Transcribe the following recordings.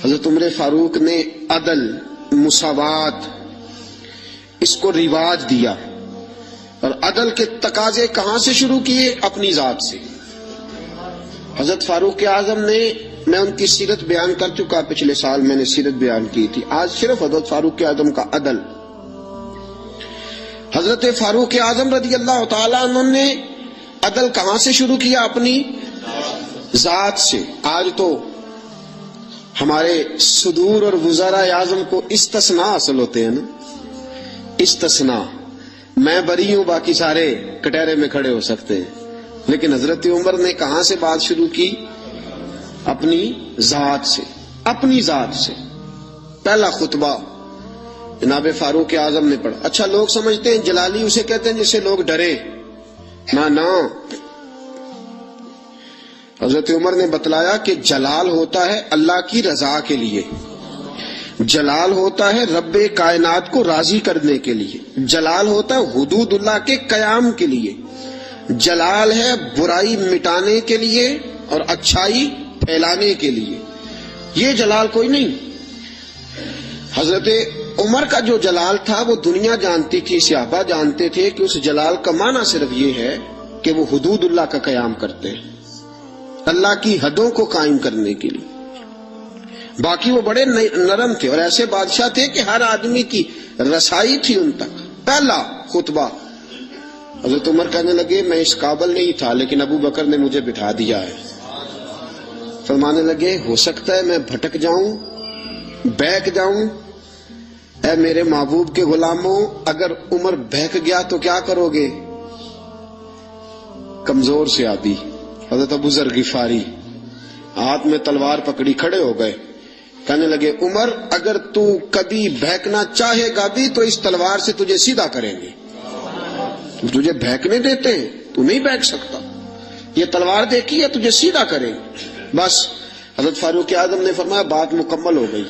حضرت عمر فاروق نے عدل، مساوات، اس کو رواج دیا، اور عدل کے تقاضے کہاں سے شروع کیے؟ اپنی ذات سے۔ حضرت فاروق اعظم نے، میں ان کی سیرت بیان کر چکا، پچھلے سال میں نے سیرت بیان کی تھی، آج صرف حضرت فاروق اعظم کا عدل۔ حضرت فاروق اعظم رضی اللہ تعالیٰ عنہ نے عدل کہاں سے شروع کیا؟ اپنی ذات سے۔ آج تو ہمارے صدور اور وزراء اعظم کو استثناء حاصل ہوتے ہیں نا، استثناء، میں بری ہوں باقی سارے کٹہرے میں کھڑے ہو سکتے ہیں، لیکن حضرت عمر نے کہاں سے بات شروع کی؟ اپنی ذات سے، اپنی ذات سے۔ پہلا خطبہ جناب فاروق اعظم نے پڑھا۔ اچھا لوگ سمجھتے ہیں جلالی اسے کہتے ہیں جس سے لوگ ڈرے، نہ، حضرت عمر نے بتلایا کہ جلال ہوتا ہے اللہ کی رضا کے لیے، جلال ہوتا ہے رب کائنات کو راضی کرنے کے لیے، جلال ہوتا ہے حدود اللہ کے قیام کے لیے، جلال ہے برائی مٹانے کے لیے اور اچھائی پھیلانے کے لیے، یہ جلال کوئی نہیں۔ حضرت عمر کا جو جلال تھا وہ دنیا جانتی تھی، صحابہ جانتے تھے کہ اس جلال کا معنی صرف یہ ہے کہ وہ حدود اللہ کا قیام کرتے ہیں، اللہ کی حدوں کو قائم کرنے کے لیے۔ باقی وہ بڑے نرم تھے اور ایسے بادشاہ تھے کہ ہر آدمی کی رسائی تھی ان تک۔ پہلا خطبہ حضرت عمر کہنے لگے میں اس قابل نہیں تھا لیکن ابو بکر نے مجھے بٹھا دیا ہے۔ فرمانے لگے ہو سکتا ہے میں بھٹک جاؤں، بہک جاؤں، اے میرے محبوب کے غلاموں، اگر عمر بہک گیا تو کیا کرو گے؟ کمزور سے آدھی حضرت ابو ذر غفاری ہاتھ میں تلوار پکڑی کھڑے ہو گئے، کہنے لگے عمر اگر تو کبھی بہکنا چاہے گا بھی تو اس تلوار سے تجھے سیدھا کریں گے، تجھے بہکنے دیتے ہیں، تو نہیں بہک سکتا، یہ تلوار دیکھی ہے تجھے سیدھا کریں گے۔ بس حضرت فاروق اعظم نے فرمایا بات مکمل ہو گئی،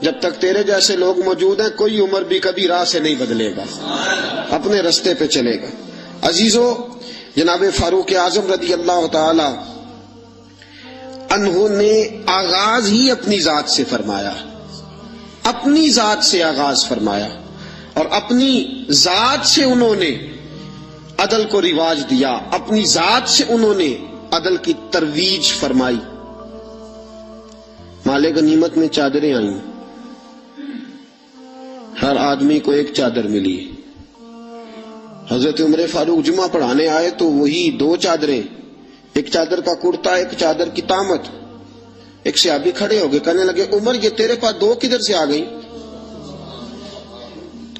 جب تک تیرے جیسے لوگ موجود ہیں کوئی عمر بھی کبھی راہ سے نہیں بدلے گا، اپنے رستے پہ چلے گا۔ عزیزو، جناب فاروق اعظم رضی اللہ تعالی عنہ نے آغاز ہی اپنی ذات سے فرمایا، اپنی ذات سے آغاز فرمایا، اور اپنی ذات سے انہوں نے عدل کو رواج دیا، اپنی ذات سے انہوں نے عدل کی ترویج فرمائی۔ مال غنیمت میں چادریں آئیں، ہر آدمی کو ایک چادر ملی۔ حضرت عمر فاروق جمعہ پڑھانے آئے تو وہی دو چادریں، ایک چادر کا کرتا ایک چادر کی تامت۔ ایک صحابی کھڑے ہو گئے، کہنے لگے عمر یہ تیرے پاس دو کدھر سے آ گئی؟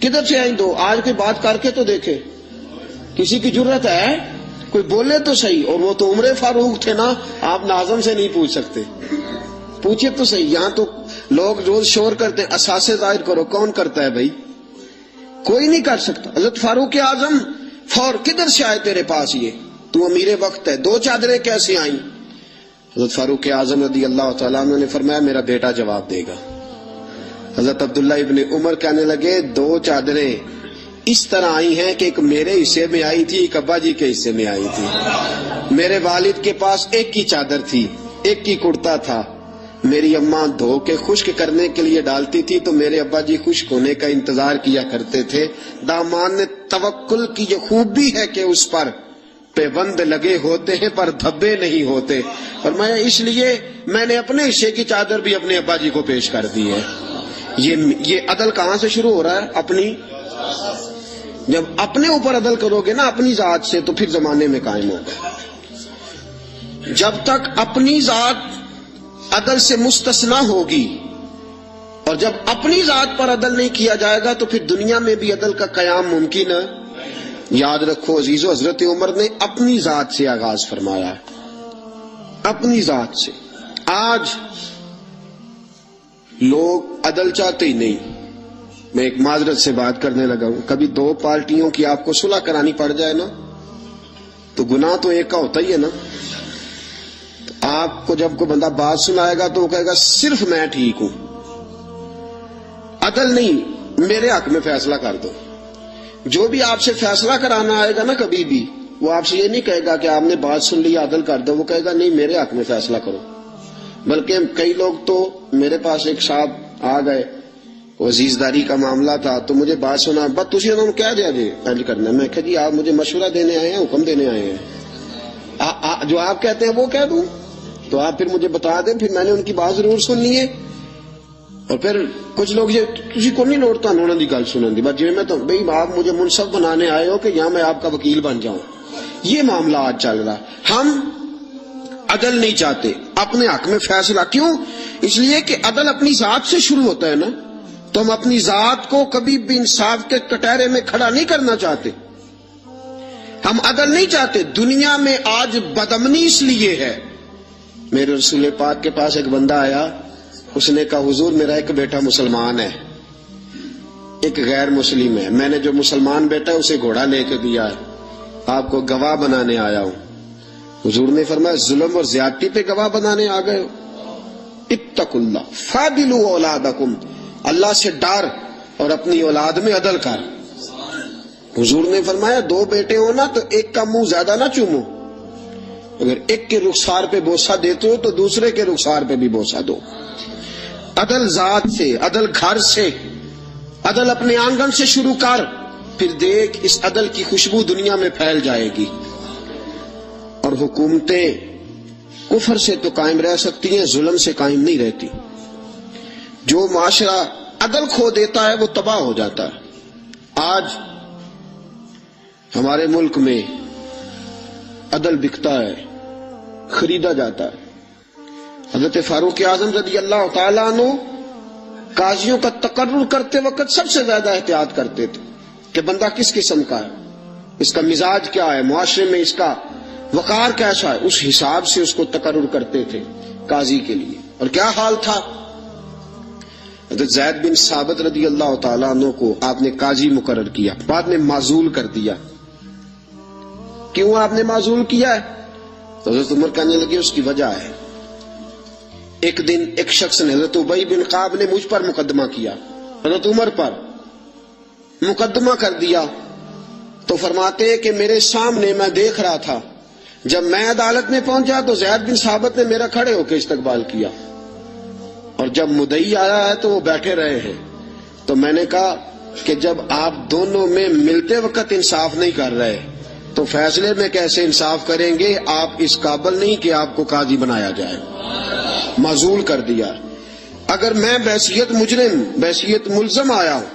کدھر سے آئیں دو؟ آج کوئی بات کر کے تو دیکھے، کسی کی جرت ہے کوئی بولے تو صحیح، اور وہ تو عمر فاروق تھے نا، آپ ناظم سے نہیں پوچھ سکتے، پوچھے تو صحیح۔ یہاں تو لوگ روز شور کرتے ہیں اساسے ظاہر کرو، کون کرتا ہے بھائی؟ کوئی نہیں کر سکتا۔ حضرت فاروق اعظم فور کدھر سے آئے تیرے پاس؟ یہ تو امیر وقت ہے، دو چادریں کیسے آئیں؟ حضرت فاروق اعظم رضی اللہ تعالیٰ عنہ نے فرمایا میرا بیٹا جواب دے گا۔ حضرت عبداللہ ابن عمر کہنے لگے دو چادریں اس طرح آئی ہیں کہ ایک میرے حصے میں آئی تھی، ایک ابا جی کے حصے میں آئی تھی۔ میرے والد کے پاس ایک کی چادر تھی، ایک کی کرتا تھا، میری اماں دھو کے خشک کرنے کے لیے ڈالتی تھی تو میرے ابا جی خشک ہونے کا انتظار کیا کرتے تھے۔ دامان نے توکل کی یہ خوبی ہے کہ اس پر پیبند لگے ہوتے ہیں پر دھبے نہیں ہوتے، اور میں اس لیے میں نے اپنے حصے کی چادر بھی اپنے ابا جی کو پیش کر دی ہے۔ یہ عدل کہاں سے شروع ہو رہا ہے؟ اپنی، جب اپنے اوپر عدل کرو گے نا اپنی ذات سے تو پھر زمانے میں قائم ہوگا۔ جب تک اپنی ذات عدل سے مستثنا ہوگی اور جب اپنی ذات پر عدل نہیں کیا جائے گا تو پھر دنیا میں بھی عدل کا قیام ممکن ہے۔ یاد رکھو عزیزو، حضرت عمر نے اپنی ذات سے آغاز فرمایا ہے، اپنی ذات سے۔ آج لوگ عدل چاہتے ہی نہیں۔ میں ایک معذرت سے بات کرنے لگا ہوں، کبھی دو پارٹیوں کی آپ کو صلح کرانی پڑ جائے نا تو گناہ تو ایک کا ہوتا ہی ہے نا۔ آپ کو جب کوئی بندہ بات سنائے گا تو وہ کہے گا صرف میں ٹھیک ہوں، عدل نہیں، میرے حق میں فیصلہ کر دو۔ جو بھی آپ سے فیصلہ کرانا آئے گا نا کبھی بھی، وہ آپ سے یہ نہیں کہے گا کہ آپ نے بات سن لی عدل کر دو، وہ کہے گا نہیں میرے حق میں فیصلہ کرو۔ بلکہ کئی لوگ تو میرے پاس ایک صاحب آ گئے, عزیزداری کا معاملہ تھا, تو مجھے بات سنا, بس تھی انہوں نے کیا دیا جی پہلے کرنا. میں کہا جی آپ مجھے مشورہ دینے آئے ہیں, حکم دینے آئے ہیں, جو آپ کہتے ہیں وہ کہہ دوں تو آپ پھر مجھے بتا دیں. پھر میں نے ان کی بات ضرور سننی ہے. اور پھر کچھ لوگ یہ کسی کو نہیں لوٹتا انہوں نے گل سنن دی, بس جی میں تو بھائی آپ مجھے منصف بنانے آئے ہو کہ یہاں میں آپ کا وکیل بن جاؤں. یہ معاملہ آج چل رہا. ہم عدل نہیں چاہتے اپنے حق میں فیصلہ. کیوں؟ اس لیے کہ عدل اپنی ذات سے شروع ہوتا ہے نا, تو ہم اپنی ذات کو کبھی بھی انصاف کے کٹہرے میں کھڑا نہیں کرنا چاہتے. ہم عدل نہیں چاہتے. دنیا میں آج بدامنی اس لیے ہے. میرے رسول پاک کے پاس ایک بندہ آیا, اس نے کہا حضور میرا ایک بیٹا مسلمان ہے, ایک غیر مسلم ہے, میں نے جو مسلمان بیٹا ہے اسے گھوڑا لے کے دیا ہے, آپ کو گواہ بنانے آیا ہوں. حضور نے فرمایا ظلم اور زیادتی پہ گواہ بنانے آ گئے ہو. اتقوا اللہ فاعدلوا اولادکم, اللہ سے ڈر اور اپنی اولاد میں عدل کر. حضور نے فرمایا دو بیٹے ہو نا تو ایک کا منہ زیادہ نہ چومو. اگر ایک کے رخسار پہ بوسہ دیتے ہو تو دوسرے کے رخسار پہ بھی بوسہ دو. عدل ذات سے, عدل گھر سے, عدل اپنے آنگن سے شروع کر, پھر دیکھ اس عدل کی خوشبو دنیا میں پھیل جائے گی. اور حکومتیں کفر سے تو قائم رہ سکتی ہیں, ظلم سے قائم نہیں رہتی. جو معاشرہ عدل کھو دیتا ہے وہ تباہ ہو جاتا ہے. آج ہمارے ملک میں عدل بکتا ہے, خریدا جاتا ہے. حضرت فاروق اعظم رضی اللہ تعالیٰ عنہ قاضیوں کا تقرر کرتے وقت سب سے زیادہ احتیاط کرتے تھے کہ بندہ کس قسم کا ہے, اس کا مزاج کیا ہے, معاشرے میں اس کا وقار کیسا ہے, اس حساب سے اس کو تقرر کرتے تھے قاضی کے لیے. اور کیا حال تھا, حضرت زید بن ثابت رضی اللہ تعالیٰ عنہ کو آپ نے قاضی مقرر کیا, بعد میں معزول کر دیا. کیوں آپ نے معزول کیا ہے؟ تو حضرت عمر کہنے لگے اس کی وجہ ہے. ایک دن ایک شخص نے, حضرت ابی بن کعب نے مجھ پر مقدمہ کیا, حضرت عمر پر مقدمہ کر دیا. تو فرماتے ہیں کہ میرے سامنے میں دیکھ رہا تھا, جب میں عدالت میں پہنچا تو زید بن ثابت نے میرا کھڑے ہو کے استقبال کیا, اور جب مدعی آیا ہے تو وہ بیٹھے رہے ہیں. تو میں نے کہا کہ جب آپ دونوں میں ملتے وقت انصاف نہیں کر رہے تو فیصلے میں کیسے انصاف کریں گے؟ آپ اس قابل نہیں کہ آپ کو قاضی بنایا جائے. معزول کر دیا. اگر میں بحیثیت مجرم, بحیثیت ملزم آیا ہوں,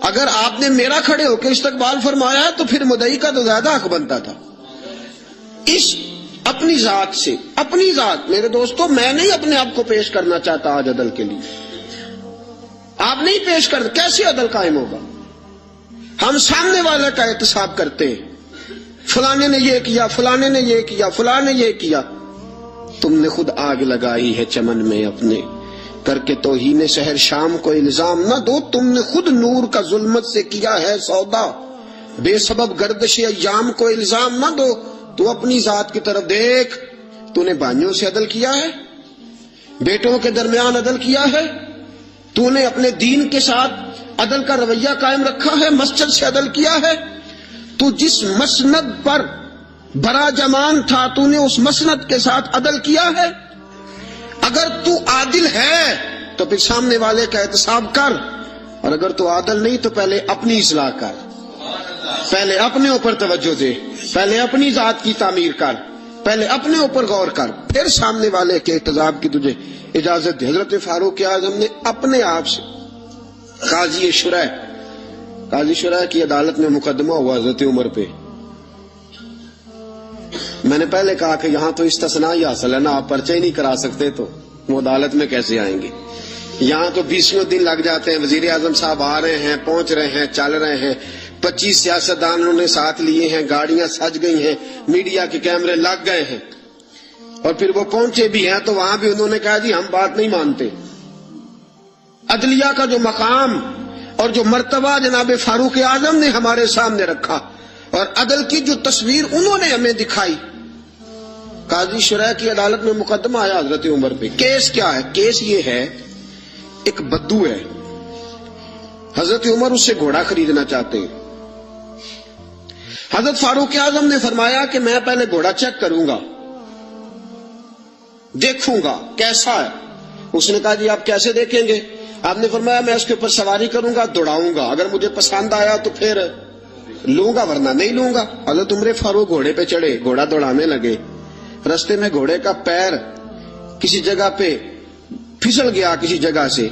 اگر آپ نے میرا کھڑے ہو کے استقبال فرمایا ہے تو پھر مدعی کا تو زیادہ حق بنتا تھا. اس اپنی ذات سے, اپنی ذات, میرے دوستو میں نہیں اپنے آپ کو پیش کرنا چاہتا آج عدل کے لیے. آپ نہیں پیش کرتے, کیسے عدل قائم ہوگا؟ ہم سامنے والے کا احتساب کرتے ہیں, فلانے نے یہ کیا, فلانے نے یہ کیا, فلانے نے یہ کیا. تم نے خود آگ لگائی ہے چمن میں اپنے, کر کے توہین شہر شام کو الزام نہ دو. تم نے خود نور کا ظلمت سے کیا ہے سودا, بے سبب گردش ایام کو الزام نہ دو. تو اپنی ذات کی طرف دیکھ, تو نے بھائیوں سے عدل کیا ہے, بیٹوں کے درمیان عدل کیا ہے, تو نے اپنے دین کے ساتھ عدل کا رویہ قائم رکھا ہے, مسجد سے عدل کیا ہے. تو جس مسند پر برا جمان تھا تو نے اس مسند کے ساتھ عدل کیا ہے. اگر تو عادل ہے تو پھر سامنے والے کا احتساب کر, اور اگر تو عادل نہیں تو پہلے اپنی اصلاح کر, پہلے اپنے اوپر توجہ دے, پہلے اپنی ذات کی تعمیر کر, پہلے اپنے اوپر غور کر, پھر سامنے والے کے احتساب کی تجھے اجازت دے. حضرت فاروق اعظم نے اپنے آپ سے قاضی شرح کی عدالت میں مقدمہ ہوا حضرت عمر پہ. میں نے پہلے کہا کہ یہاں تو استثناء ہی حاصل ہے نا, آپ پرچہ ہی نہیں کرا سکتے تو وہ عدالت میں کیسے آئیں گے؟ یہاں تو 20 دن لگ جاتے ہیں. وزیر اعظم صاحب آ رہے ہیں, پہنچ رہے ہیں, چل رہے ہیں, 25 سیاستدانوں نے ساتھ لیے ہیں, گاڑیاں سج گئی ہیں, میڈیا کے کیمرے لگ گئے ہیں, اور پھر وہ پہنچے بھی ہیں تو وہاں بھی انہوں نے کہا جی ہم بات نہیں مانتے. عدلیہ کا جو مقام اور جو مرتبہ جناب فاروق اعظم نے ہمارے سامنے رکھا, اور عدل کی جو تصویر انہوں نے ہمیں دکھائی. قاضی شرح کی عدالت میں مقدمہ آیا حضرت عمر پہ. کیس کیا ہے؟ کیس یہ ہے, ایک بدو ہے, حضرت عمر اس سے گھوڑا خریدنا چاہتے ہیں. حضرت فاروق اعظم نے فرمایا کہ میں پہلے گھوڑا چیک کروں گا, دیکھوں گا کیسا ہے. اس نے کہا جی آپ کیسے دیکھیں گے؟ آپ نے فرمایا میں اس کے اوپر سواری کروں گا, دوڑاؤں گا, اگر مجھے پسند آیا تو پھر لوں گا ورنہ نہیں لوں گا. حضرت عمر فاروق گھوڑے پہ چڑھے, گھوڑا دوڑانے لگے. رستے میں گھوڑے کا پیر کسی جگہ پہ پھسل گیا, کسی جگہ سے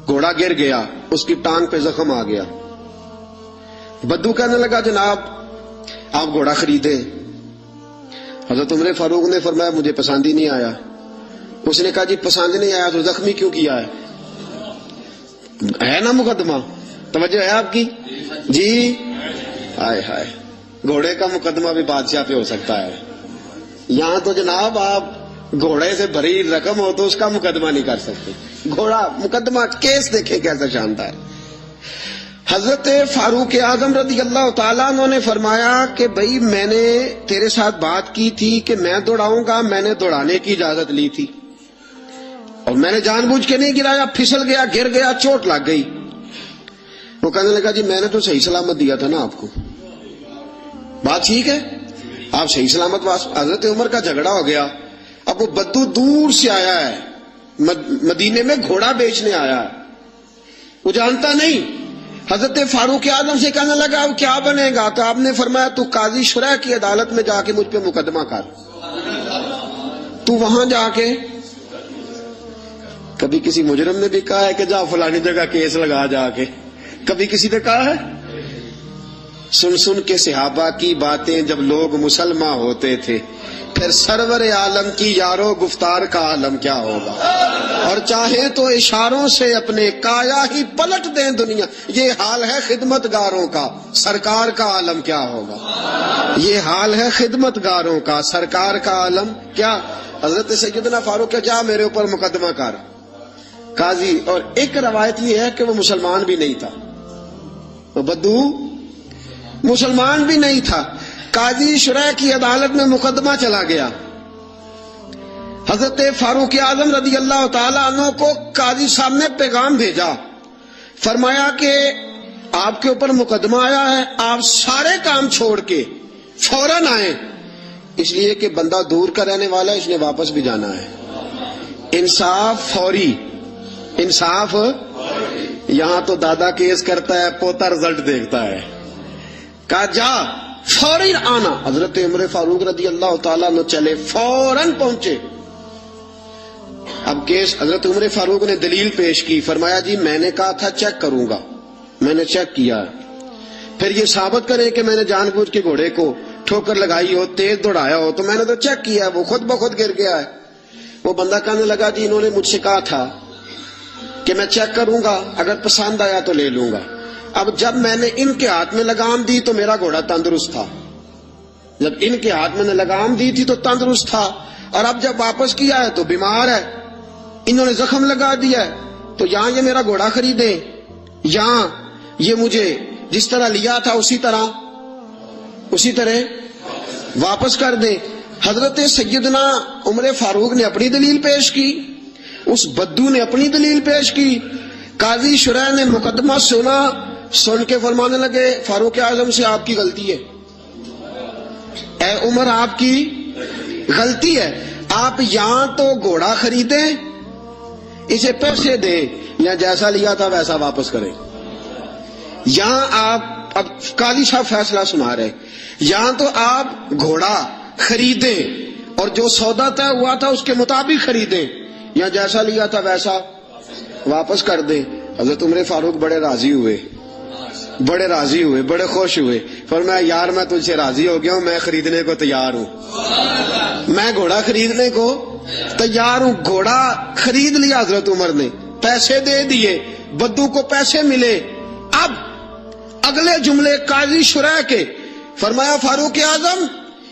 گھوڑا گر گیا, اس کی ٹانگ پہ زخم آ گیا. بدو کہنے لگا جناب آپ گھوڑا خریدے. حضرت عمر فاروق نے فرمایا مجھے پسند ہی نہیں آیا. اس نے کہا جی پسند نہیں آیا تو زخمی کیوں کیا ہے نا مقدمہ؟ توجہ ہے آپ کی جی؟ ہائے ہائے, گھوڑے کا مقدمہ بھی بادشاہ پہ ہو سکتا ہے. یہاں تو جناب آپ گھوڑے سے بھری رقم ہو تو اس کا مقدمہ نہیں کر سکتے. گھوڑا مقدمہ کیس دیکھیں کیسا شاندار. حضرت فاروق اعظم رضی اللہ تعالیٰ عنہ نے فرمایا کہ بھئی میں نے تیرے ساتھ بات کی تھی کہ میں دوڑاؤں گا, میں نے دوڑانے کی اجازت لی تھی اور میں نے جان بوجھ کے نہیں گرایا, پھسل گیا, گر گیا, چوٹ لگ گئی. وہ کہنے لگا جی میں نے تو صحیح سلامت دیا تھا نا آپ کو, بات ٹھیک ہے, آپ صحیح سلامت. حضرت عمر کا جھگڑا ہو گیا. اب وہ بدو دور سے آیا ہے, مدینے میں گھوڑا بیچنے آیا ہے, وہ جانتا نہیں. حضرت فاروق اعظم سے کہنے لگا اب کیا بنے گا؟ تو آپ نے فرمایا تو قاضی شرح کی عدالت میں جا کے مجھ پہ مقدمہ کر. تو وہاں جا کے, کبھی کسی مجرم نے بھی کہا ہے کہ جا فلانی جگہ کیس لگا جا کے, کبھی کسی نے کہا ہے؟ سن سن کے صحابہ کی باتیں جب لوگ مسلمان ہوتے تھے, پھر سرور عالم کی یارو گفتار کا عالم کیا ہوگا. اور چاہے تو اشاروں سے اپنے کایا ہی پلٹ دیں دنیا. یہ حال ہے خدمت گاروں کا, سرکار کا عالم کیا ہوگا. یہ حال ہے خدمت گاروں کا, سرکار کا عالم کیا. حضرت سیدنا فاروق کہ جا میرے اوپر مقدمہ کر قاضی. اور ایک روایت یہ ہے کہ وہ مسلمان بھی نہیں تھا, وہ بدو مسلمان بھی نہیں تھا. قاضی شرح کی عدالت میں مقدمہ چلا گیا. حضرت فاروق اعظم رضی اللہ تعالیٰ عنہ کو قاضی صاحب نے پیغام بھیجا, فرمایا کہ آپ کے اوپر مقدمہ آیا ہے, آپ سارے کام چھوڑ کے فوراً آئیں, اس لیے کہ بندہ دور کا رہنے والا ہے, اس نے واپس بھی جانا ہے. انصاف فوری, انصاف. یہاں تو دادا کیس کرتا ہے, پوتا رزلٹ دیکھتا ہے. کہا جا فوری آنا. حضرت عمر فاروق رضی اللہ تعالیٰ عنہ چلے, فوراً پہنچے. اب کیس حضرت عمر فاروق نے دلیل پیش کی, فرمایا جی میں نے کہا تھا چیک کروں گا, میں نے چیک کیا, پھر یہ ثابت کرے کہ میں نے جان بوجھ کے گھوڑے کو ٹھوکر لگائی ہو, تیز دوڑایا ہو, تو میں نے تو چیک کیا, وہ خود بخود گر گیا ہے. وہ بندہ کہنے لگا جی انہوں نے مجھ سے کہا تھا کہ میں چیک کروں گا, اگر پسند آیا تو لے لوں گا. اب جب میں نے ان کے ہاتھ میں لگام دی تو میرا گھوڑا تندرست تھا, جب ان کے ہاتھ میں نے لگام دی تھی تو تندرست تھا, اور اب جب واپس کیا ہے تو بیمار ہے, انہوں نے زخم لگا دیا ہے. تو یہاں یہ میرا گھوڑا خریدے, یہاں یہ مجھے جس طرح لیا تھا اسی طرح واپس کر دیں. حضرت سیدنا عمر فاروق نے اپنی دلیل پیش کی, اس بدو نے اپنی دلیل پیش کی. قاضی شرح نے مقدمہ سنا, سن کے فرمانے لگے فاروق اعظم سے آپ کی غلطی ہے, اے عمر آپ کی غلطی ہے, آپ یہاں تو گھوڑا خریدیں, اسے پیسے دیں, یا جیسا لیا تھا ویسا واپس کریں. یہاں آپ, اب قاضی صاحب فیصلہ سنا رہے, یہاں تو آپ گھوڑا خریدیں اور جو سودا طے ہوا تھا اس کے مطابق خریدیں, یا جیسا لیا تھا ویسا واپس کر دیں. حضرت عمر فاروق بڑے راضی ہوئے, بڑے خوش ہوئے. فرمایا یار میں تجھ سے راضی ہو گیا ہوں, میں خریدنے کو تیار ہوں, میں گھوڑا خریدنے کو تیار ہوں. گھوڑا خرید لیا حضرت عمر نے, پیسے دے دیے, بدو کو پیسے ملے. اب اگلے جملے قاضی شرح کے, فرمایا فاروق اعظم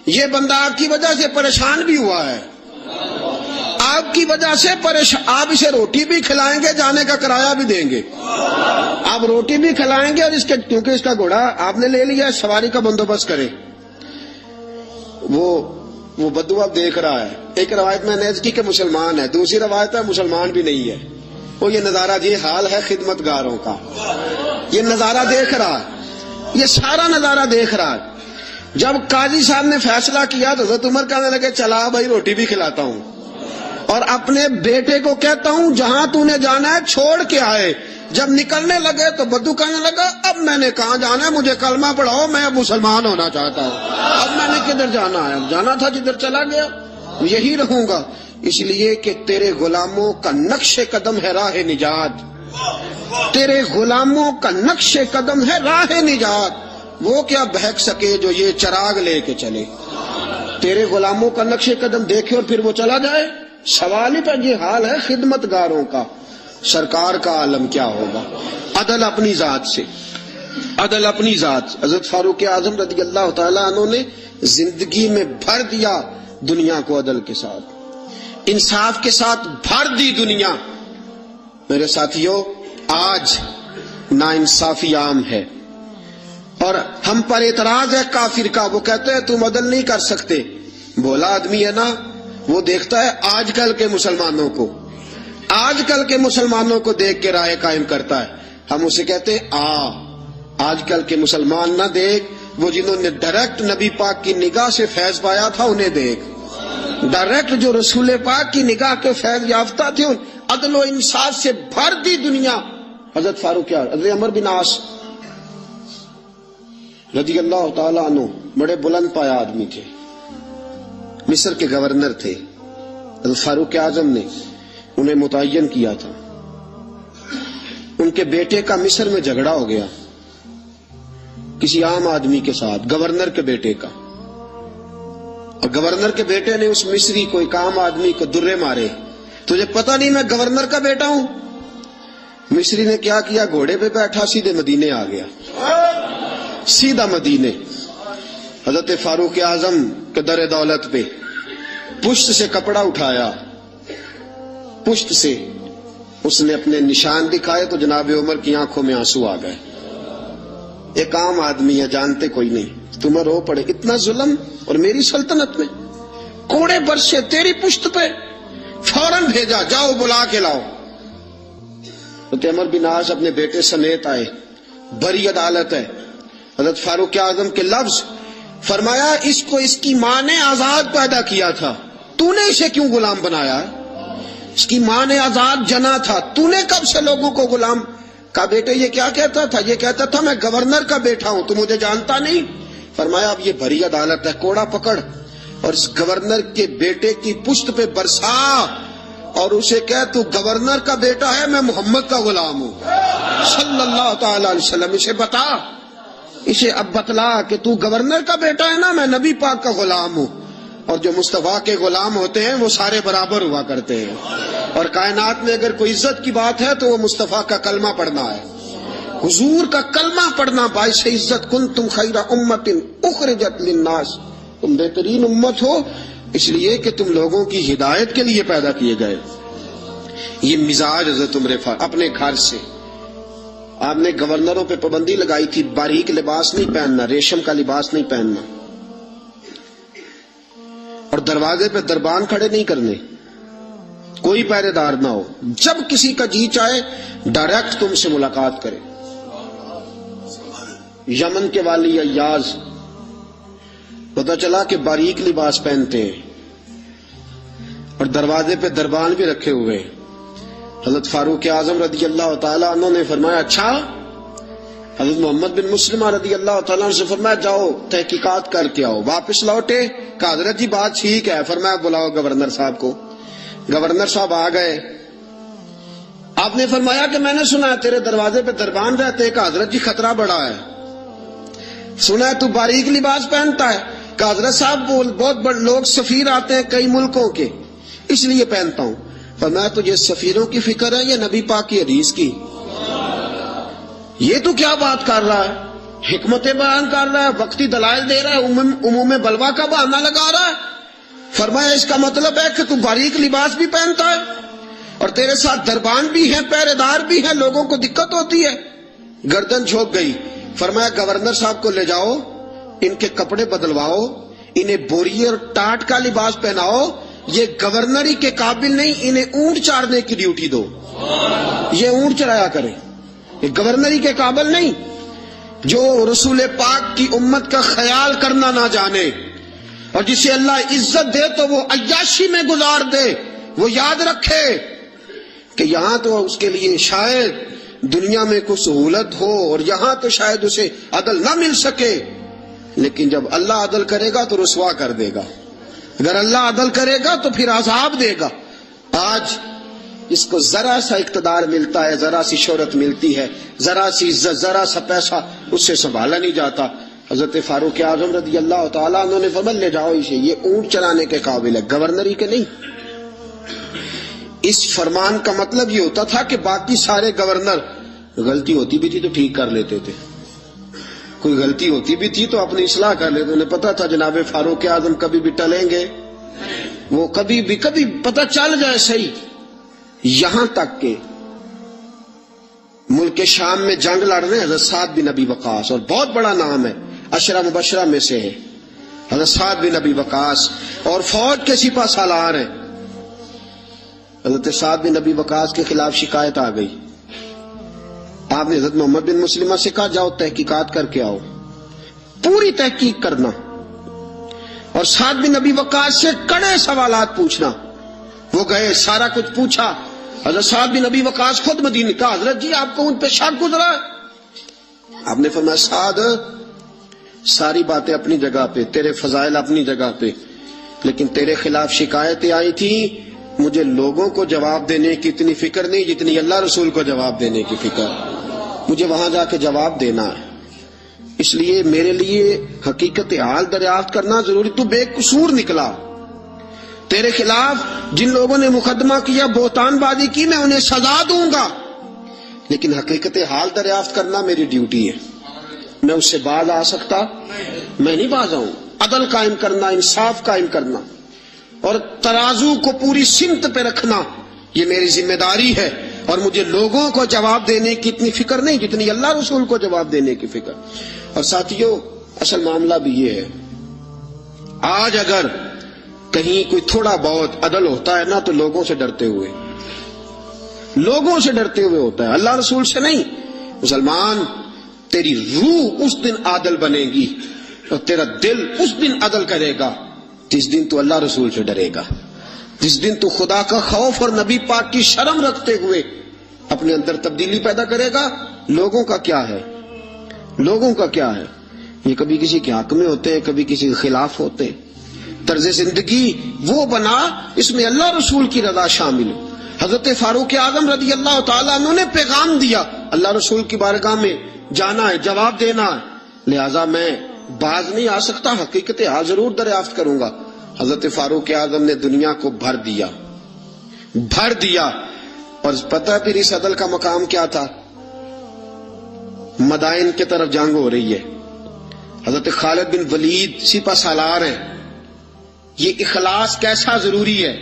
یہ بندہ آپ کی وجہ سے پریشان بھی ہوا ہے, آپ کی وجہ سے پریشان, آپ اسے روٹی بھی کھلائیں گے, جانے کا کرایہ بھی دیں گے, آپ روٹی بھی کھلائیں گے, اور اس کے کیونکہ اس کا گھوڑا آپ نے لے لیا, سواری کا بندوبست کریں. وہ بدو اب دیکھ رہا ہے. ایک روایت میں نے کی کہ مسلمان ہے, دوسری روایت ہے مسلمان بھی نہیں ہے. وہ یہ نظارہ, یہ حال ہے خدمت گاروں کا, یہ نظارہ دیکھ رہا ہے, یہ سارا نظارہ دیکھ رہا ہے. جب قاضی صاحب نے فیصلہ کیا تو حضرت عمر کہنے لگے چلا بھائی روٹی بھی کھلاتا ہوں. اور اپنے بیٹے کو کہتا ہوں جہاں تو نے جانا ہے چھوڑ کے آئے. جب نکلنے لگے تو بدو کہنے لگا اب میں نے کہاں جانا ہے, مجھے کلمہ پڑھاؤ, میں اب مسلمان ہونا چاہتا ہوں, اب میں نے کدھر جانا ہے, اب جانا تھا جدھر چلا گیا یہی رہوں گا. اس لیے کہ تیرے غلاموں کا نقش قدم ہے راہ نجات, تیرے غلاموں کا نقش قدم ہے راہ نجات. وہ کیا بہک سکے جو یہ چراغ لے کے چلے. تیرے غلاموں کا نقش قدم دیکھے اور پھر وہ چلا جائے. سوال ہی پہ یہ حال ہے خدمت گاروں کا, سرکار کا عالم کیا ہوگا. عدل اپنی ذات سے, عدل اپنی ذات. حضرت فاروق اعظم رضی اللہ تعالیٰ عنہ نے زندگی میں بھر دیا دنیا کو عدل کے ساتھ, انصاف کے ساتھ بھر دی دنیا. میرے ساتھیوں, آج ناانصافی عام ہے اور ہم پر اعتراض ہے کافر کا. وہ کہتے ہیں تم عدل نہیں کر سکتے. بولا آدمی ہے نا, وہ دیکھتا ہے آج کل کے مسلمانوں کو, آج کل کے مسلمانوں کو دیکھ کے رائے قائم کرتا ہے. ہم اسے کہتے ہیں آج کل کے مسلمان نہ دیکھ, وہ جنہوں نے ڈائریکٹ نبی پاک کی نگاہ سے فیض پایا تھا انہیں دیکھ. ڈائریکٹ جو رسول پاک کی نگاہ کے فیض یافتہ تھے, عدل و انصاف سے بھر دی دنیا. حضرت فاروق اعظم, حضرت عمر بن عاص رضی اللہ تعالیٰ عنہ بڑے بلند پایا آدمی تھے, مصر کے گورنر تھے. حضرت فاروق اعظم نے انہیں متعین کیا تھا. ان کے بیٹے کا مصر میں جھگڑا ہو گیا کسی عام آدمی کے ساتھ, گورنر کے بیٹے کا. اور گورنر کے بیٹے نے اس مصری کو, ایک عام آدمی کو درے مارے. تجھے پتہ نہیں میں گورنر کا بیٹا ہوں؟ مصری نے کیا کیا, گھوڑے پہ بیٹھا سیدھے مدینے آ گیا, سیدھا مدینے. حضرت فاروق اعظم کے در دولت پہ پشت سے کپڑا اٹھایا, پشت سے اس نے اپنے نشان دکھائے تو جناب عمر کی آنکھوں میں آنسو آ گئے. ایک عام آدمی ہے, جانتے کوئی نہیں, تمہیں رو پڑے اتنا ظلم, اور میری سلطنت میں کوڑے برسے تیری پشت پہ, فوراً بھیجا جاؤ بلا کے لاؤ. حضرت عمر بن عاص اپنے بیٹے سمیت آئے, بڑی عدالت ہے. حضرت فاروق اعظم کے لفظ, فرمایا اس کو اس کی ماں نے آزاد پیدا کیا تھا, تو نے اسے کیوں غلام بنایا ہے؟ اس کی ماں نے آزاد جنا تھا, تو نے کب سے لوگوں کو غلام کا. بیٹے یہ کیا کہتا تھا؟ یہ کہتا تھا میں گورنر کا بیٹا ہوں, تو مجھے جانتا نہیں. فرمایا اب یہ بھری عدالت ہے, کوڑا پکڑ اور اس گورنر کے بیٹے کی پشت پہ برسا اور اسے کہہ تو گورنر کا بیٹا ہے, میں محمد کا غلام ہوں صلی اللہ تعالی علیہ وسلم. اسے بتا, اسے اب بتلا کہ تو گورنر کا بیٹا ہے نا, میں نبی پاک کا غلام ہوں. اور جو مصطفیٰ کے غلام ہوتے ہیں وہ سارے برابر ہوا کرتے ہیں, اور کائنات میں اگر کوئی عزت کی بات ہے تو وہ مصطفیٰ کا کلمہ پڑھنا ہے, حضور کا کلمہ پڑھنا باعث عزت. کنتم خیر امت اخرجت للناس, تم بہترین امت ہو اس لیے کہ تم لوگوں کی ہدایت کے لیے پیدا کیے گئے. یہ مزاج حضرت عمر اپنے گھر سے. آپ نے گورنروں پہ پابندی لگائی تھی, باریک لباس نہیں پہننا, ریشم کا لباس نہیں پہننا, اور دروازے پہ دربان کھڑے نہیں کرنے, کوئی پہرے دار نہ ہو. جب کسی کا جی چاہے ڈائریکٹ تم سے ملاقات کرے. یمن کے والی ایاز پتہ چلا کہ باریک لباس پہنتے ہیں اور دروازے پہ دربان بھی رکھے ہوئے. حضرت فاروق اعظم رضی اللہ تعالیٰ عنہ نے فرمایا اچھا. حضرت محمد بن مسلمہ رضی اللہ تعالیٰ عنہ سے فرمایا جاؤ تحقیقات کر کے آؤ. واپس لوٹے, کہا حضرت جی بات ٹھیک ہے. فرمایا بلاؤ گورنر صاحب کو. گورنر صاحب آ گئے. آپ نے فرمایا کہ میں نے سنا ہے تیرے دروازے پہ دربان رہتے. کہا حضرت جی خطرہ بڑا ہے. سنا ہے تو باریک لباس پہنتا ہے. کہا حضرت صاحب بہت بڑے لوگ سفیر آتے ہیں کئی ملکوں کے, اس لیے پہنتا ہوں. فرمایا تجھے سفیروں کی فکر ہے یا نبی پاک کی حدیث کی؟ یہ تو کیا بات کر رہا ہے, حکمتیں بیان کر رہا ہے, وقتی دلائل دے رہا ہے, عموم بلوا کا بہانہ لگا رہا ہے. فرمایا اس کا مطلب ہے کہ تو باریک لباس بھی پہنتا ہے اور تیرے ساتھ دربان بھی ہیں, پہرے دار بھی ہیں, لوگوں کو دقت ہوتی ہے. گردن جھک گئی. فرمایا گورنر صاحب کو لے جاؤ, ان کے کپڑے بدلواؤ, انہیں بوری اور ٹاٹ کا لباس پہناؤ. یہ گورنری کے قابل نہیں, انہیں اونٹ چارنے کی ڈیوٹی دو, یہ اونٹ چرایا کرے. یہ گورنری کے قابل نہیں. جو رسول پاک کی امت کا خیال کرنا نہ جانے اور جسے اللہ عزت دے تو وہ عیاشی میں گزار دے, وہ یاد رکھے کہ یہاں تو اس کے لیے شاید دنیا میں کچھ سہولت ہو اور یہاں تو شاید اسے عدل نہ مل سکے، لیکن جب اللہ عدل کرے گا تو رسوا کر دے گا، اگر اللہ عدل کرے گا تو پھر عذاب دے گا۔ آج اس کو ذرا سا اقتدار ملتا ہے، ذرا سی شہرت ملتی ہے، ذرا سی عزت، ذرا سا پیسہ، اس سے سنبھالا نہیں جاتا۔ حضرت فاروق اعظم رضی اللہ تعالیٰ عنہ نے فرمایا لے جاؤ اسے، یہ اونٹ چلانے کے قابل ہے، گورنری کے نہیں۔ اس فرمان کا مطلب یہ ہوتا تھا کہ باقی سارے گورنر غلطی ہوتی بھی تھی تو ٹھیک کر لیتے تھے، کوئی غلطی ہوتی بھی تھی تو اپنی اصلاح کر لیتے، انہیں پتا تھا جناب فاروق اعظم کبھی بھی ٹلیں گے، وہ کبھی پتا چل جائے صحیح۔ یہاں تک کہ ملک شام میں جنگ لڑ رہے ہیں حضرت سعد بن ابی وقاص، اور بہت بڑا نام ہے، عشرہ مبشرہ میں سے ہے حضرت سعد بن ابی وقاص، اور فوج کے سپہ سالار ہیں۔ حضرت سعد بن ابی وقاص کے خلاف شکایت آ گئی، آپ نے حضرت محمد بن مسلمہ سے کہا جاؤ تحقیقات کر کے آؤ، پوری تحقیق کرنا، اور سعد بن ابی وقاص سے کڑے سوالات پوچھنا۔ وہ گئے، سارا کچھ پوچھا۔ حضرت سعد بن ابی وقاص خود مدینے کا، حضرت جی آپ کو ان پہ شک گزرا؟ آپ نے فرمایا سعد ساری باتیں اپنی جگہ پہ، تیرے فضائل اپنی جگہ پہ، لیکن تیرے خلاف شکایتیں آئی تھی، مجھے لوگوں کو جواب دینے کی اتنی فکر نہیں جتنی اللہ رسول کو جواب دینے کی فکر، مجھے وہاں جا کے جواب دینا ہے، اس لیے میرے لیے حقیقت حال دریافت کرنا ضروری۔ تو بے قصور نکلا، تیرے خلاف جن لوگوں نے مقدمہ کیا، بہتان بازی کی، میں انہیں سزا دوں گا، لیکن حقیقت حال دریافت کرنا میری ڈیوٹی ہے، میں اس سے باز آ سکتا؟ میں نہیں باز آؤں۔ عدل قائم کرنا، انصاف قائم کرنا اور ترازو کو پوری سمت پہ رکھنا، یہ میری ذمہ داری ہے، اور مجھے لوگوں کو جواب دینے کی اتنی فکر نہیں جتنی اللہ رسول کو جواب دینے کی فکر۔ اور ساتھیوں اصل معاملہ بھی یہ ہے، آج اگر کہیں کوئی تھوڑا بہت عدل ہوتا ہے نا تو لوگوں سے ڈرتے ہوئے ہوتا ہے، اللہ رسول سے نہیں۔ مسلمان تیری روح اس دن عادل بنے گی اور تیرا دل اس دن عدل کرے گا جس دن تو اللہ رسول سے ڈرے گا، جس دن تو خدا کا خوف اور نبی پاک کی شرم رکھتے ہوئے اپنے اندر تبدیلی پیدا کرے گا۔ لوگوں کا کیا ہے، یہ کبھی کسی کے حق میں ہوتے ہیں، کبھی کسی کے خلاف ہوتے ہیں۔ طرز زندگی وہ بنا اس میں اللہ رسول کی رضا شامل ہو۔ حضرت فاروق اعظم رضی اللہ تعالیٰ عنہ نے پیغام دیا، اللہ رسول کی بارگاہ میں جانا ہے، جواب دینا ہے، لہذا میں باز نہیں آ سکتا، حقیقت حال ضرور دریافت کروں گا۔ حضرت فاروق اعظم نے دنیا کو بھر دیا، اور پتہ پھر اس عدل کا مقام کیا تھا؟ مدائن کی طرف جنگ ہو رہی ہے، حضرت خالد بن ولید سپہ سالار ہیں۔ یہ اخلاص کیسا ضروری ہے،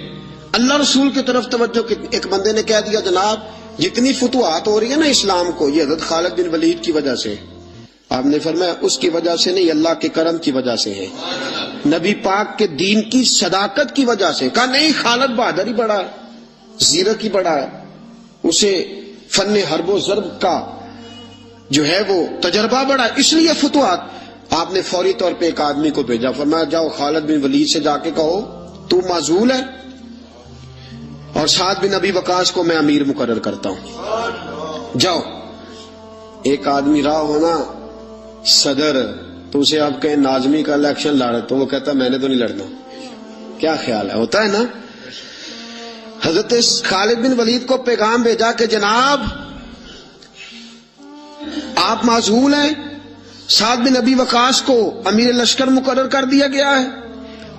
اللہ رسول کی طرف توجہ۔ ایک بندے نے کہہ دیا جناب جتنی فتوحات ہو رہی ہے نا اسلام کو، یہ حضرت خالد بن ولید کی وجہ سے۔ آپ نے فرمایا اس کی وجہ سے نہیں، اللہ کے کرم کی وجہ سے ہے، نبی پاک کے دین کی صداقت کی وجہ سے۔ کہا نہیں، خالد بہادر ہی بڑا ہے، زیرک ہی بڑا ہے، اسے فن حرب و ضرب کا جو ہے وہ تجربہ بڑا ہے، اس لیے فتوحات۔ آپ نے فوری طور پہ ایک آدمی کو بھیجا، فرمایا جاؤ خالد بن ولید سے جا کے کہو تو معزول ہے، اور سعد بن ابی وقاص کو میں امیر مقرر کرتا ہوں، جاؤ۔ ایک آدمی رہا ہونا صدر، تو اسے آپ کہیں ناظمی کا الیکشن لڑ، تو وہ کہتا میں نے تو نہیں لڑنا، کیا خیال ہے، ہوتا ہے نا۔ حضرت خالد بن ولید کو پیغام بھیجا کہ جناب آپ معزول ہیں، سعد بن ابی وقاص کو امیر لشکر مقرر کر دیا گیا ہے،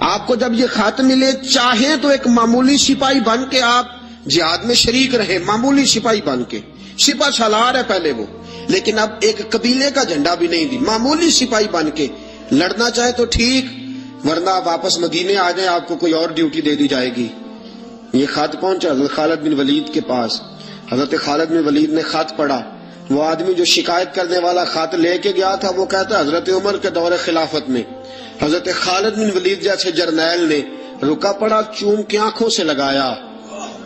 آپ کو جب یہ خط ملے چاہیں تو ایک معمولی سپاہی بن کے آپ جہاد میں شریک رہے، معمولی سپاہی بن کے، سپہ سالار ہے پہلے وہ، لیکن اب ایک قبیلے کا جھنڈا بھی نہیں دی، معمولی سپاہی بن کے لڑنا چاہے تو ٹھیک، ورنہ آپ واپس مدینے آ جائیں، آپ کو کوئی اور ڈیوٹی دے دی جائے گی۔ یہ خط پہنچا حضرت خالد بن ولید کے پاس، حضرت خالد بن ولید نے خط پڑھا۔ وہ آدمی جو شکایت کرنے والا خط لے کے گیا تھا وہ کہتا ہے حضرت عمر کے دور خلافت میں حضرت خالد بن ولید جیسے جرنیل نے رکا پڑا، چوم کی آنکھوں سے لگایا،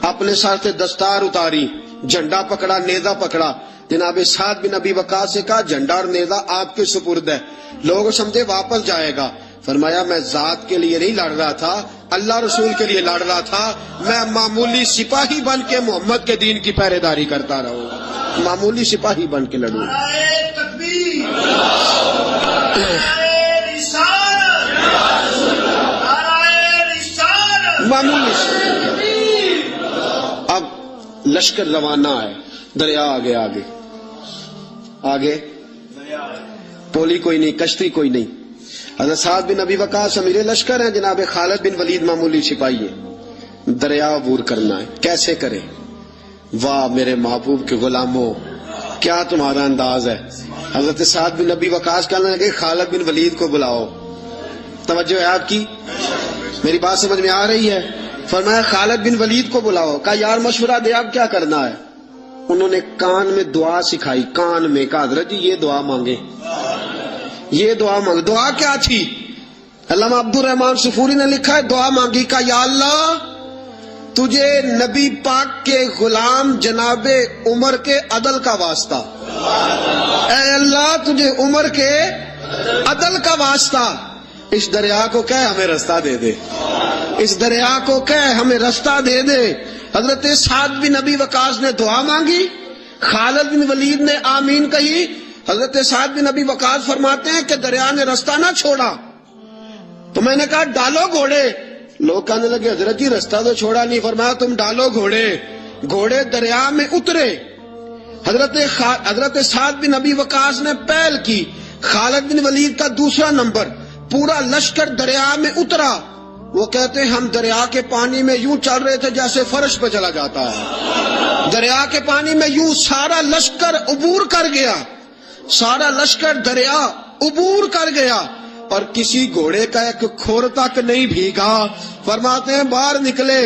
اپنے ساتھ سے دستار اتاری، جھنڈا پکڑا، نیزہ پکڑا، جناب سعد بن ابی وقاص سے کہا جھنڈا اور نیزہ آپ کے سپرد ہے، لوگ سمجھے واپس جائے گا، فرمایا میں ذات کے لیے نہیں لڑ رہا تھا، اللہ رسول کے لیے لڑ رہا تھا، میں معمولی سپاہی بن کے محمد کے دین کی پہرے داری کرتا رہوں، معمولی سپاہی بن کے لڑوں۔ معمولی اب لشکر روانہ ہے، دریا آگے آگے آگے، پولی کوئی نہیں، کشتی کوئی نہیں۔ حضرت سعد بن ابی وقاص امیر لشکر ہیں، جناب خالد بن ولید معمولی سپاہی ہے، دریا عبور کرنا ہے، کیسے کرے؟ واہ میرے محبوب کے غلاموں، کیا تمہارا انداز ہے۔ حضرت سعد بن ابی وقاص کہنے لگے خالد بن ولید کو بلاؤ۔ توجہ ہے آپ کی، میری بات سمجھ میں آ رہی ہے؟ فرمایا خالد بن ولید کو بلاؤ۔ کہا یار مشورہ دے، آپ کیا کرنا ہے؟ انہوں نے کان میں دعا سکھائی، کان میں، کہا حضرت جی یہ دعا مانگے، یہ دعا مانگے۔ دعا کیا تھی؟ علامہ عبد الرحمان صفوری نے لکھا ہے دعا مانگی، کہا یا اللہ تجھے نبی پاک کے غلام جناب عمر کے عدل کا واسطہ، اے اللہ تجھے عمر کے عدل کا واسطہ، اس دریا کو کہہ ہمیں رستہ دے دے، اس دریا کو کہہ ہمیں رستہ دے دے۔ حضرت سعد بن ابی وقاص نے دعا مانگی، خالد بن ولید نے آمین کہی۔ حضرت سعد بن ابی وقاص فرماتے ہیں کہ دریا نے رستہ نہ چھوڑا تو میں نے کہا ڈالو گھوڑے۔ لوگ کہنے لگے حضرت جی رستہ تو چھوڑا نہیں۔ فرمایا تم ڈالو گھوڑے۔ گھوڑے دریا میں اترے۔ حضرت سعد بن ابی وقاص نے پہل کی، خالد بن ولید کا دوسرا نمبر، پورا لشکر دریا میں اترا۔ وہ کہتے ہیں ہم دریا کے پانی میں یوں چل رہے تھے جیسے فرش پہ چلا جاتا ہے، دریا کے پانی میں یوں سارا لشکر عبور کر گیا، سارا لشکر دریا عبور کر گیا، اور کسی گھوڑے کا ایک کھور تک نہیں بھیگا۔ فرماتے ہیں باہر نکلے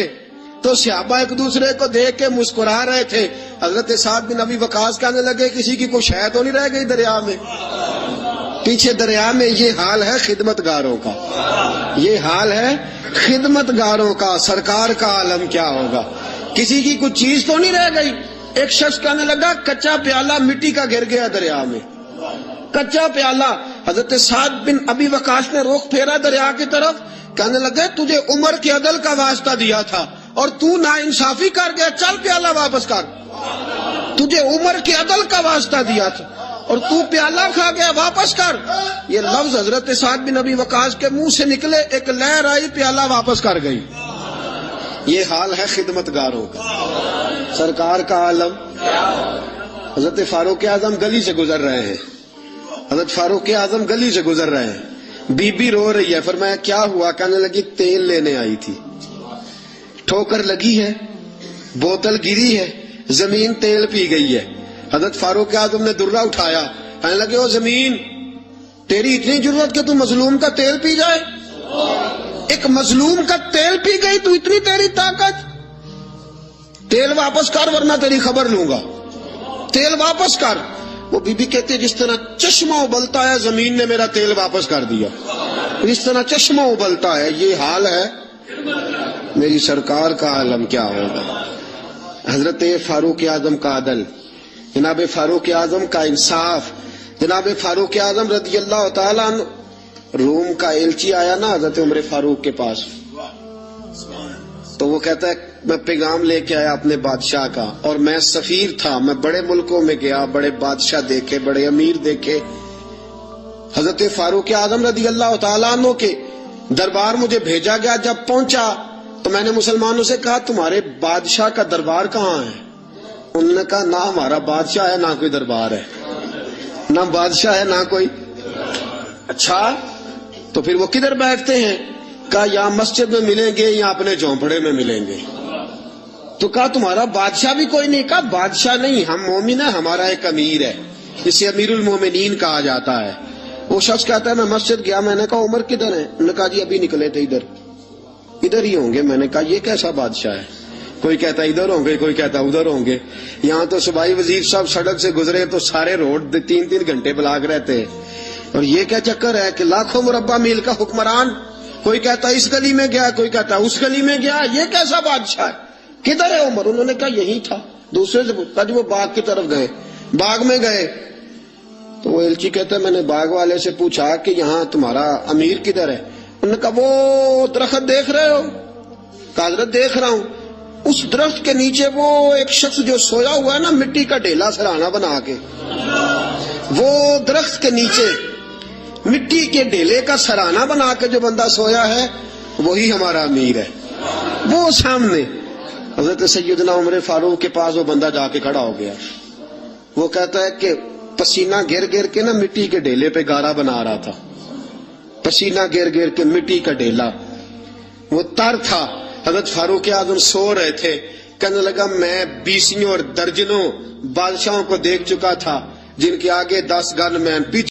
تو صحابہ ایک دوسرے کو دیکھ کے مسکرا رہے تھے۔ حضرت سعد بن ابی وقاص کہنے لگے کسی کی کوئی شے تو نہیں رہ گئی دریا میں؟ پیچھے دریا میں یہ حال ہے خدمت گاروں کا، یہ حال ہے خدمت گاروں کا، سرکار کا عالم کیا ہوگا؟ کسی کی کوئی چیز تو نہیں رہ گئی؟ ایک شخص کہنے لگا کچا پیالہ مٹی کا گر گیا دریا میں، کچا پیالہ۔ حضرت سعد بن ابی وقاص نے رخ پھیرا دریا کی طرف، کہنے لگے تجھے عمر کے عدل کا واسطہ دیا تھا اور تو ناانصافی کر گیا، چل پیالہ واپس کر۔ تجھے عمر کے عدل کا واسطہ دیا تھا اور تو پیالہ کھا گیا، واپس کر۔ یہ لفظ حضرت سعد بن ابی وقاص کے منہ سے نکلے، ایک لہر آئی، پیالہ واپس کر گئی۔ یہ حال ہے خدمت گاروں کا، سرکار کا عالم۔ حضرت فاروق اعظم گلی سے گزر رہے ہیں، حضرت فاروق اعظم گلی سے گزر رہے ہیں، بی بی رو رہی ہے۔ فرمایا کیا ہوا؟ کہنے لگی تیل لینے آئی تھی، ٹھوکر لگی ہے، بوتل گری ہے، زمین تیل پی گئی ہے۔ حضرت فاروق اعظم نے درہ اٹھایا، کہنے لگے او زمین تیری اتنی ضرورت کہ تو مظلوم کا تیل پی جائے؟ ایک مظلوم کا تیل پی گئی تو اتنی تیری طاقت؟ تیل واپس کر ورنہ تیری خبر لوں گا، تیل واپس کر۔ وہ بی بی کہتے جس طرح چشمہ ابلتا ہے زمین نے میرا تیل واپس کر دیا، جس طرح چشمہ ابلتا ہے، یہ حال ہے میری سرکار کا عالم کیا ہوگا؟ حضرت فاروق اعظم کا عدل، جناب فاروق اعظم کا انصاف، جناب فاروق اعظم رضی اللہ تعالیٰ عنہ۔ روم کا ایلچی آیا نا حضرت عمر فاروق کے پاس، تو وہ کہتا ہے میں پیغام لے کے آیا اپنے بادشاہ کا، اور میں سفیر تھا، میں بڑے ملکوں میں گیا، بڑے بادشاہ دیکھے، بڑے امیر دیکھے۔ حضرت فاروق اعظم رضی اللہ تعالیٰ عنہ کے دربار مجھے بھیجا گیا۔ جب پہنچا تو میں نے مسلمانوں سے کہا تمہارے بادشاہ کا دربار کہاں ہے؟ انہوں نے کہا نہ ہمارا بادشاہ ہے نہ کوئی دربار ہے، نہ بادشاہ ہے نہ کوئی۔ اچھا تو پھر وہ کدھر بیٹھتے ہیں؟ کہا یا مسجد میں ملیں گے یا اپنے جھونپڑے میں ملیں گے۔ تو کہا تمہارا بادشاہ بھی کوئی نہیں؟ کہا بادشاہ نہیں، ہم مومن ہیں، ہمارا ایک امیر ہے، جسے امیر المومنین کہا جاتا ہے۔ وہ شخص کہتا ہے میں مسجد گیا، میں نے کہا عمر کدھر ہے؟ انہوں نے کہا جی ابھی نکلے تھے، ادھر ہی ہوں گے۔ میں نے کہا یہ کیسا بادشاہ ہے؟ کوئی کہتا ادھر ہوں گے، کوئی کہتا ادھر ہوں گے۔ یہاں تو صوبائی وزیر صاحب سڑک سے گزرے تو سارے روڈ 3 گھنٹے بلاک رہتے ہیں، اور یہ کیا چکر ہے کہ لاکھوں مربع میل کا حکمران، کوئی کہتا اس گلی میں گیا، کوئی کہتا اس گلی میں گیا، یہ کیسا بادشاہ ہے؟ کدھر ہے عمر؟ انہوں نے کہا یہی تھا۔ دوسرے سے پوچھا جی وہ باغ کی طرف گئے، باغ میں گئے تو وہ ایلچی کہتا ہے میں نے باغ والے سے پوچھا کہ یہاں تمہارا امیر کدھر ہے؟ انہوں نے کہا وہ درخت دیکھ رہے ہو؟ کہا حضرت دیکھ رہا ہوں. اس درخت کے نیچے وہ ایک شخص جو سویا ہوا ہے نا مٹی کا ڈھیلا سرہانا بنا کے, وہ درخت کے نیچے مٹی کے ڈھیلے کا سرہانا بنا کے جو بندہ سویا ہے وہی ہمارا امیر ہے. وہ سامنے حضرت سیدنا عمر فاروق کے پاس وہ بندہ جا کے کھڑا ہو گیا. وہ کہتا ہے کہ پسینہ گر گر کے نا مٹی کے ڈھیلے پہ گارا بنا رہا تھا, پسینہ گر گر کے مٹی کا ڈھیلا, وہ تر تھا. حضرت فاروق اعظم سو رہے تھے. کہنے لگا میں 20 اور درجنوں بادشاہوں کو دیکھ چکا تھا جن کے آگے 10 گن مین, پیچھے